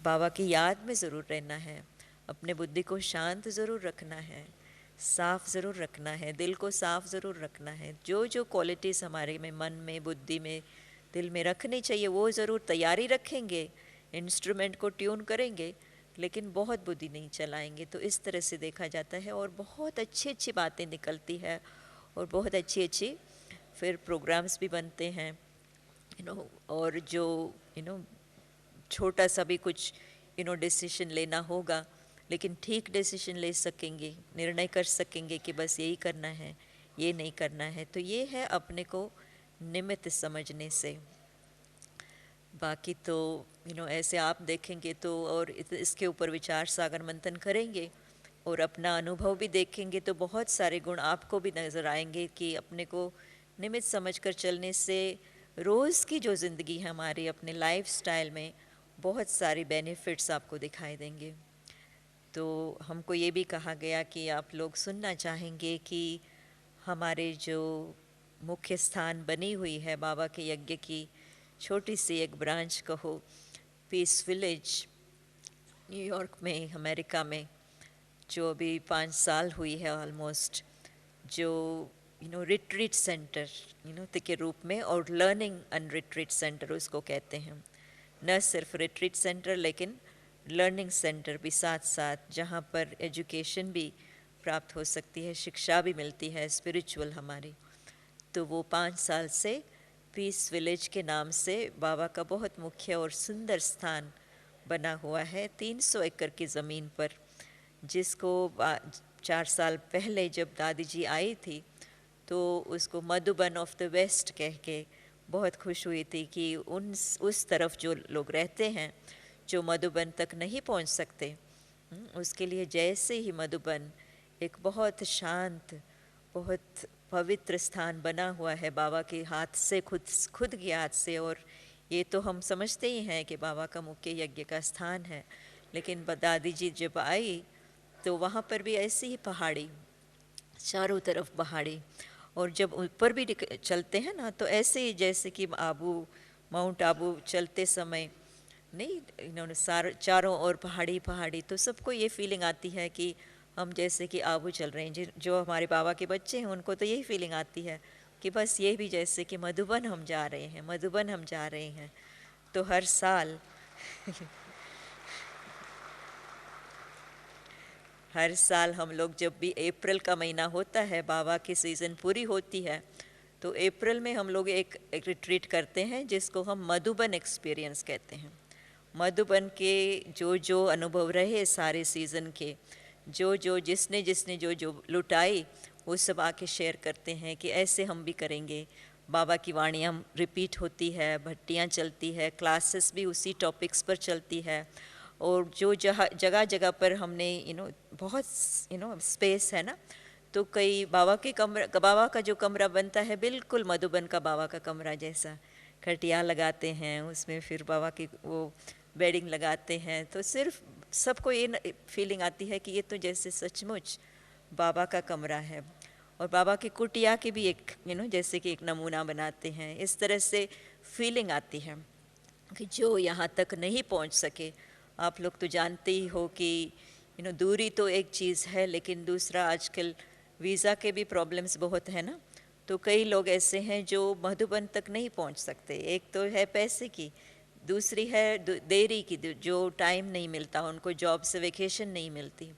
बाबा की याद में ज़रूर रहना है, अपने बुद्धि को शांत ज़रूर रखना है, साफ़ ज़रूर रखना है, दिल को साफ़ ज़रूर रखना है। जो जो क्वालिटीज़ हमारे में, मन में, बुद्धि में, दिल में रखनी चाहिए वो ज़रूर तैयारी रखेंगे, इंस्ट्रूमेंट को ट्यून करेंगे, लेकिन बहुत बुद्धि नहीं चलाएंगे। तो इस तरह से देखा जाता है और बहुत अच्छी अच्छी बातें निकलती है और बहुत अच्छी अच्छी फिर प्रोग्राम्स भी बनते हैं और जो छोटा सा भी कुछ डिसीजन लेना होगा, लेकिन ठीक डिसीजन ले सकेंगे, निर्णय कर सकेंगे कि बस यही करना है, ये नहीं करना है। तो ये है अपने को निमित्त समझने से। बाकी तो ऐसे आप देखेंगे तो और इसके ऊपर विचार सागर मंथन करेंगे और अपना अनुभव भी देखेंगे तो बहुत सारे गुण आपको भी नज़र आएंगे कि अपने को निमित्त समझकर चलने से रोज़ की जो ज़िंदगी है हमारी, अपने लाइफ स्टाइल में बहुत सारी बेनिफिट्स आपको दिखाई देंगे। तो हमको ये भी कहा गया कि आप लोग सुनना चाहेंगे कि हमारे जो मुख्य स्थान बनी हुई है बाबा के यज्ञ की छोटी सी एक ब्रांच कहो, पीस विलेज न्यूयॉर्क में, अमेरिका में, जो अभी 5 साल हुई है ऑलमोस्ट, जो रिट्रीट सेंटर के रूप में और लर्निंग एंड रिट्रीट सेंटर उसको कहते हैं। न सिर्फ रिट्रीट सेंटर लेकिन लर्निंग सेंटर भी साथ साथ, जहाँ पर एजुकेशन भी प्राप्त हो सकती है, शिक्षा भी मिलती है स्पिरिचुअल हमारी। तो वो 5 साल से पीस विलेज के नाम से बाबा का बहुत मुख्य और सुंदर स्थान बना हुआ है 300 एकड़ की ज़मीन पर, जिसको 4 साल पहले जब दादी जी आई थी तो उसको मधुबन ऑफ द वेस्ट कह के बहुत खुश हुई थी कि उस तरफ जो लोग रहते हैं जो मधुबन तक नहीं पहुंच सकते, उसके लिए जैसे ही मधुबन एक बहुत शांत, बहुत पवित्र स्थान बना हुआ है बाबा के हाथ से, खुद के हाथ से, और ये तो हम समझते ही हैं कि बाबा का मुख्य यज्ञ का स्थान है, लेकिन दादी जी जब आई तो वहाँ पर भी ऐसी ही पहाड़ी, चारों तरफ पहाड़ी, और जब ऊपर भी चलते हैं ना तो ऐसे ही जैसे कि माउंट आबू चलते समय नहीं, इन्होंने चारों ओर पहाड़ी पहाड़ी, तो सबको ये फीलिंग आती है कि हम जैसे कि आबू चल रहे हैं। जो हमारे बाबा के बच्चे हैं उनको तो यही फीलिंग आती है कि बस ये भी जैसे कि मधुबन हम जा रहे हैं, मधुबन हम जा रहे हैं। तो हर साल हर साल हम लोग जब भी अप्रैल का महीना होता है, बाबा की सीज़न पूरी होती है, तो अप्रैल में हम लोग एक रिट्रीट करते हैं जिसको हम मधुबन एक्सपीरियंस कहते हैं। मधुबन के जो जो अनुभव रहे सारे सीज़न के, जो जिसने जिसने जो लुटाई, वो सब आके शेयर करते हैं कि ऐसे हम भी करेंगे। बाबा की वाणियाँ रिपीट होती है, भट्टियाँ चलती है, क्लासेस भी उसी टॉपिक्स पर चलती है, और जो जगह जगह पर हमने बहुत स्पेस है ना, तो कई बाबा का जो कमरा बनता है बिल्कुल मधुबन का बाबा का कमरा जैसा, खटिया लगाते हैं उसमें, फिर बाबा की वो बेडिंग लगाते हैं, तो सिर्फ सबको ये फीलिंग आती है कि ये तो जैसे सचमुच बाबा का कमरा है। और बाबा की कुटिया की भी एक जैसे कि एक नमूना बनाते हैं। इस तरह से फीलिंग आती है कि जो यहाँ तक नहीं पहुँच सके, आप लोग तो जानते ही हो कि दूरी तो एक चीज़ है, लेकिन दूसरा आजकल वीज़ा के भी प्रॉब्लम्स बहुत है ना, तो कई लोग ऐसे हैं जो मधुबन तक नहीं पहुंच सकते। एक तो है पैसे की, दूसरी है देरी की, जो टाइम नहीं मिलता उनको, जॉब से वेकेशन नहीं मिलती,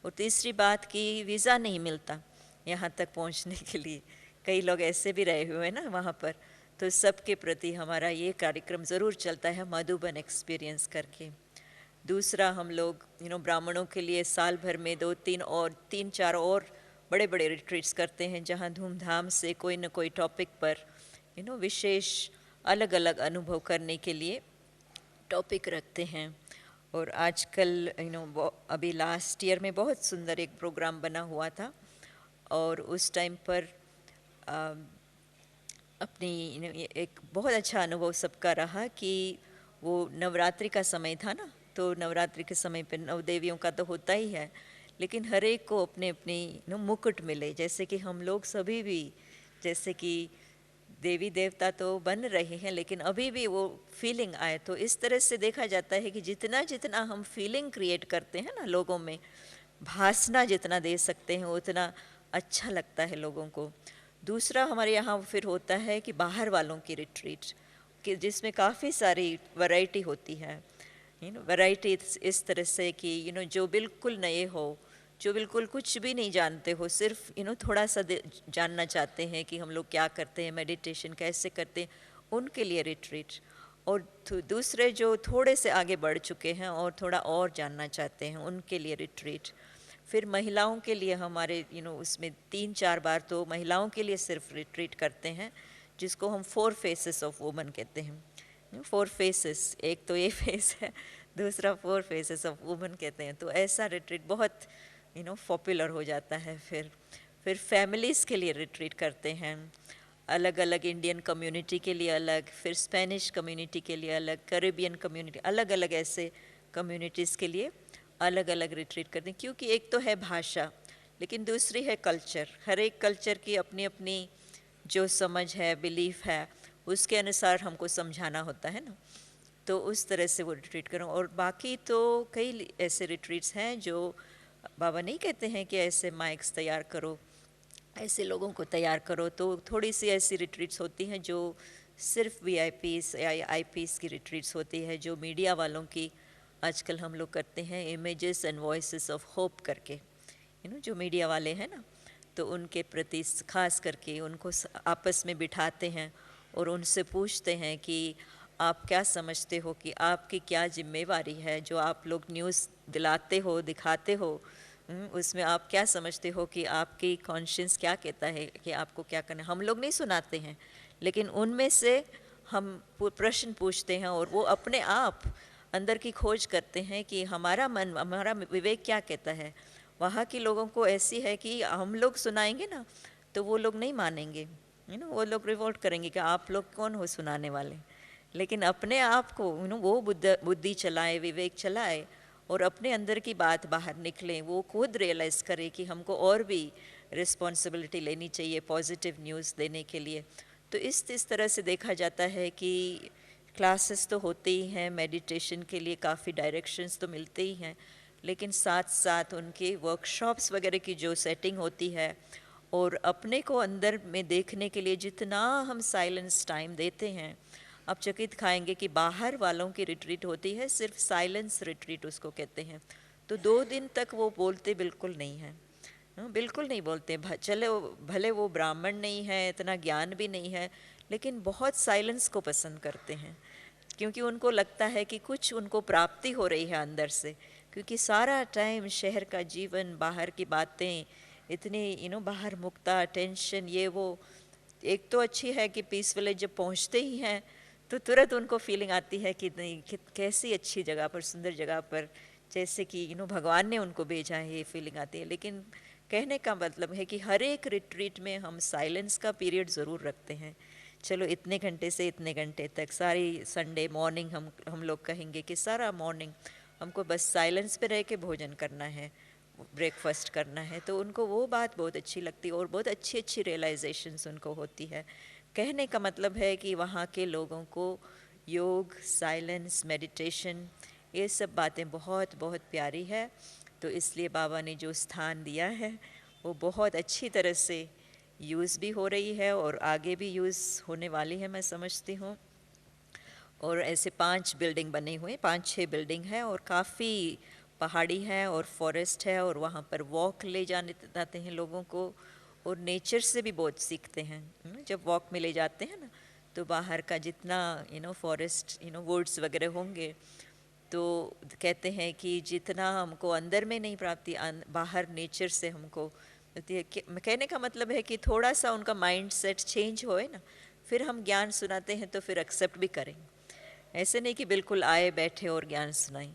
और तीसरी बात कि वीज़ा नहीं मिलता यहाँ तक पहुँचने के लिए। कई लोग ऐसे भी रहे हुए हैं ना वहाँ पर। तो सबके प्रति हमारा ये कार्यक्रम ज़रूर चलता है, मधुबन एक्सपीरियंस करके। दूसरा, हम लोग ब्राह्मणों के लिए साल भर में 3-4 और बड़े बड़े रिट्रीट्स करते हैं, जहाँ धूमधाम से कोई न कोई टॉपिक पर विशेष अलग अलग अनुभव करने के लिए टॉपिक रखते हैं। और आजकल अभी लास्ट ईयर में बहुत सुंदर एक प्रोग्राम बना हुआ था, और उस टाइम पर अपनी एक बहुत अच्छा अनुभव सबका रहा कि वो नवरात्रि का समय था ना, तो नवरात्रि के समय पर 9 देवियों का तो होता ही है, लेकिन हर एक को अपने अपनी मुकुट मिले, जैसे कि हम लोग सभी भी जैसे कि देवी देवता तो बन रहे हैं, लेकिन अभी भी वो फीलिंग आए। तो इस तरह से देखा जाता है कि जितना जितना हम फीलिंग क्रिएट करते हैं ना लोगों में, भासना जितना दे सकते हैं, उतना अच्छा लगता है लोगों को। दूसरा, हमारे यहाँ फिर होता है कि बाहर वालों की रिट्रीट, कि जिसमें काफ़ी सारी वैरायटी होती है। वैरायटी इस तरह से कि जो बिल्कुल नए हो, जो बिल्कुल कुछ भी नहीं जानते हो, सिर्फ थोड़ा सा जानना चाहते हैं कि हम लोग क्या करते हैं, मेडिटेशन कैसे करते हैं, उनके लिए रिट्रीट। और दूसरे जो थोड़े से आगे बढ़ चुके हैं और थोड़ा और जानना चाहते हैं, उनके लिए रिट्रीट। फिर महिलाओं के लिए हमारे उसमें 3-4 बार तो महिलाओं के लिए सिर्फ रिट्रीट करते हैं, जिसको हम 4 फेसेस ऑफ वुमन कहते हैं। 4 फेसेस, एक तो ये फेस है, दूसरा 4 फेसेस ऑफ वुमन कहते हैं। तो ऐसा रिट्रीट बहुत पॉपुलर हो जाता है। फिर फैमिलीज़ के लिए रिट्रीट करते हैं, अलग अलग इंडियन कम्युनिटी के लिए अलग, फिर स्पेनिश कम्युनिटी के लिए अलग, कैरेबियन कम्युनिटी, अलग अलग ऐसे कम्युनिटीज़ के लिए अलग अलग रिट्रीट करते हैं। क्योंकि एक तो है भाषा, लेकिन दूसरी है कल्चर। हर एक कल्चर की अपनी अपनी जो समझ है, बिलीफ है, उसके अनुसार हमको समझाना होता है ना, तो उस तरह से वो रिट्रीट करूँ। और बाकी तो कई ऐसे रिट्रीट्स हैं जो बाबा नहीं कहते हैं कि ऐसे माइक्स तैयार करो, ऐसे लोगों को तैयार करो। तो थोड़ी सी ऐसी रिट्रीट्स होती हैं जो सिर्फ VIPs या IPs की रिट्रीट्स होती है, जो मीडिया वालों की आजकल हम लोग करते हैं, images and voices of hope करके। जो मीडिया वाले हैं ना, तो उनके प्रति खास करके उनको आपस में बिठाते हैं और उनसे पूछते हैं कि आप क्या समझते हो, कि आपकी क्या जिम्मेवारी है, जो आप लोग न्यूज़ दिलाते हो, दिखाते हो, उसमें आप क्या समझते हो कि आपकी कॉन्शियंस क्या कहता है कि आपको क्या करना है। हम लोग नहीं सुनाते हैं, लेकिन उनमें से हम प्रश्न पूछते हैं और वो अपने आप अंदर की खोज करते हैं कि हमारा मन, हमारा विवेक क्या कहता है। वहाँ के लोगों को ऐसी है कि हम लोग सुनाएंगे ना तो वो लोग नहीं मानेंगे, वो लोग रिवोल्ट करेंगे कि आप लोग कौन हो सुनाने वाले। लेकिन अपने आप को वो बुद्धि चलाए, विवेक चलाए और अपने अंदर की बात बाहर निकले, वो खुद रियलाइज़ करे कि हमको और भी रिस्पॉन्सिबिलिटी लेनी चाहिए पॉजिटिव न्यूज़ देने के लिए। तो इस तरह से देखा जाता है कि क्लासेस तो होते ही हैं, मेडिटेशन के लिए काफ़ी डायरेक्शंस तो मिलते ही हैं, लेकिन साथ साथ उनके वर्कशॉप्स वगैरह की जो सेटिंग होती है और अपने को अंदर में देखने के लिए जितना हम साइलेंस टाइम देते हैं, आप चकित खाएंगे कि बाहर वालों की रिट्रीट होती है, सिर्फ साइलेंस रिट्रीट उसको कहते हैं। तो 2 दिन तक वो बोलते बिल्कुल नहीं हैं, बिल्कुल नहीं बोलते। चले भले वो ब्राह्मण नहीं है, इतना ज्ञान भी नहीं है, लेकिन बहुत साइलेंस को पसंद करते हैं, क्योंकि उनको लगता है कि कुछ उनको प्राप्ति हो रही है अंदर से, क्योंकि सारा टाइम शहर का जीवन, बाहर की बातें, इतनी बाहर मुक्ता, टेंशन, ये वो। एक तो अच्छी है कि पीस विलेज जब पहुंचते ही हैं तो तुरंत उनको फीलिंग आती है कि नहीं, कैसी अच्छी जगह पर, सुंदर जगह पर, जैसे कि भगवान ने उनको भेजा है, ये फीलिंग आती है। लेकिन कहने का मतलब है कि हर एक रिट्रीट में हम साइलेंस का पीरियड ज़रूर रखते हैं। चलो इतने घंटे से इतने घंटे तक, सारी संडे मॉर्निंग हम लोग कहेंगे कि सारा मॉर्निंग हमको बस साइलेंस पे रह के भोजन करना है, ब्रेकफास्ट करना है। तो उनको वो बात बहुत अच्छी लगती है और बहुत अच्छी अच्छी रियलाइजेशंस उनको होती है। कहने का मतलब है कि वहाँ के लोगों को योग, साइलेंस, मेडिटेशन, ये सब बातें बहुत बहुत प्यारी है। तो इसलिए बाबा ने जो स्थान दिया है वो बहुत अच्छी तरह से यूज़ भी हो रही है और आगे भी यूज़ होने वाली है, मैं समझती हूँ। और ऐसे 5 बिल्डिंग बने हुए, 5-6 बिल्डिंग है और काफ़ी पहाड़ी है और फॉरेस्ट है और वहाँ पर वॉक ले जाते हैं लोगों को, और नेचर से भी बहुत सीखते हैं। जब वॉक में ले जाते हैं ना, तो बाहर का जितना फॉरेस्ट वुड्स वगैरह होंगे, तो कहते हैं कि जितना हमको अंदर में नहीं प्राप्ति, बाहर नेचर से हमको होती है। कहने का मतलब है कि थोड़ा सा उनका माइंड सेट चेंज होए ना, फिर हम ज्ञान सुनाते हैं तो फिर एक्सेप्ट भी करेंगे। ऐसे नहीं कि बिल्कुल आए बैठे और ज्ञान सुनाई,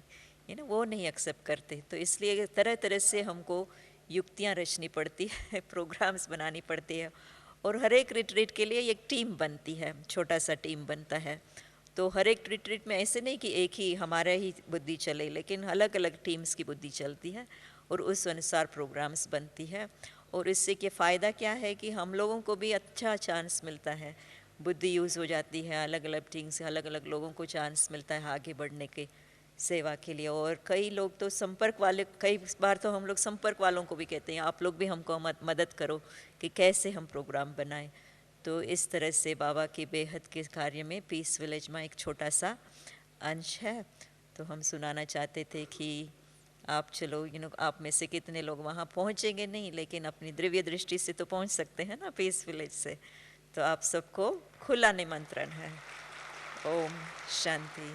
वो नहीं एक्सेप्ट करते। तो इसलिए तरह तरह से हमको युक्तियाँ रचनी पड़ती है, प्रोग्राम्स बनानी पड़ती है, और हर एक रिट्रीट के लिए एक टीम बनती है, छोटा सा टीम बनता है। तो हर एक रिट्रीट में ऐसे नहीं कि एक ही हमारा ही बुद्धि चले, लेकिन अलग अलग टीम्स की बुद्धि चलती है और उस अनुसार प्रोग्राम्स बनती है। और इससे के फ़ायदा क्या है कि हम लोगों को भी अच्छा चांस मिलता है, बुद्धि यूज़ हो जाती है, अलग अलग टीम से अलग अलग लोगों को चांस मिलता है आगे बढ़ने के, सेवा के लिए। और कई लोग तो संपर्क वाले, कई बार तो हम लोग संपर्क वालों को भी कहते हैं आप लोग भी हमको मदद करो कि कैसे हम प्रोग्राम बनाएं। तो इस तरह से बाबा के बेहद के कार्य में पीस विलेज में एक छोटा सा अंश है। तो हम सुनाना चाहते थे कि आप चलो आप में से कितने लोग वहाँ पहुँचेंगे नहीं, लेकिन अपनी दिव्य दृष्टि से तो पहुँच सकते हैं ना पीस विलेज से। तो आप सबको खुला निमंत्रण है। ओम शांति।